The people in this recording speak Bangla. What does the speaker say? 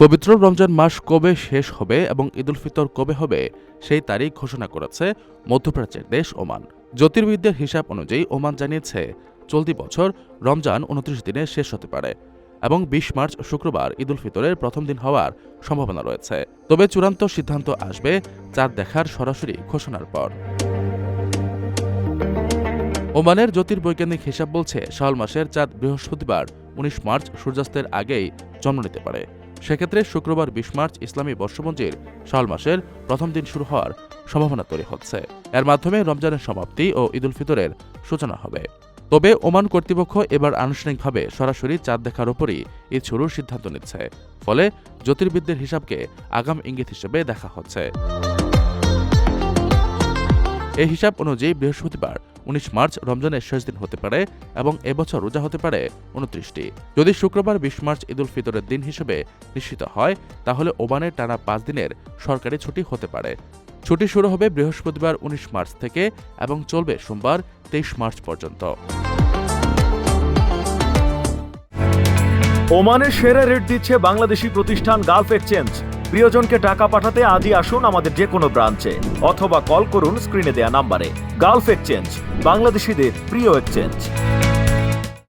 পবিত্র রমজান মাস কবে শেষ হবে এবং ঈদ উল ফিতর কবে হবে সেই তারিখ ঘোষণা করেছে মধ্যপ্রাচ্যের দেশ ওমান। জ্যোতির্বিদদের হিসাব অনুযায়ী ওমান জানিয়েছে চলতি বছর রমজান ২৯ দিনে শেষ হতে পারে এবং ২০ মার্চ শুক্রবার ঈদ উল ফিতরের প্রথম দিন হওয়ার সম্ভাবনা রয়েছে। তবে চূড়ান্ত সিদ্ধান্ত আসবে চাঁদ দেখার সরাসরি ঘোষণার পর। ওমানের জ্যোতির্বৈজ্ঞানিক হিসাব বলছে শাওয়াল মাসের চাঁদ বৃহস্পতিবার ১৯ মার্চ সূর্যাস্তের আগেই জন্ম নিতে পারে। সেক্ষেত্রে শুক্রবার ২০ মার্চ ইসলামী বর্ষপঞ্জির শাওয়াল মাসের প্রথম দিন শুরু হওয়ার সম্ভাবনা তৈরি হচ্ছে। এর মাধ্যমে রমজানের সমাপ্তি ও ঈদ উল ফিতরের সূচনা হবে। তবে ওমান কর্তৃপক্ষ এবার আনুষ্ঠানিকভাবে সরাসরি চাঁদ দেখার ওপরই ঈদ শুরুর সিদ্ধান্ত নিচ্ছে। ফলে জ্যোতির্বিদদের হিসাবকে আগাম ইঙ্গিত হিসেবে দেখা হচ্ছে। এই হিসাব অনুযায়ী বৃহস্পতিবার ১৯ মার্চ রমজানের শেষ দিন হতে পারে এবং এবছর রোজা হতে পারে ২৯টি। যদি শুক্রবার ২০ মার্চ ঈদ উল ফিতরের দিন হিসেবে নিশ্চিত হয়, তাহলে ওমানে টানা ৫ দিনের সরকারি ছুটি হতে পারে। ছুটি শুরু হবে বৃহস্পতিবার ১৯ মার্চ থেকে এবং চলবে সোমবার ২৩ মার্চ পর্যন্ত। ওমানের সেরা রেট দিচ্ছে বাংলাদেশি প্রতিষ্ঠান গালফ এক্সচেঞ্জ। প্রিয়জনকে টাকা পাঠাতে আজই আসুন আমাদের যে কোনো ব্রাঞ্চে অথবা কল করুন স্ক্রিনে দেয়া নাম্বারে। গালফ এক্সচেঞ্জ, বাংলাদেশিদের প্রিয় এক্সচেঞ্জ।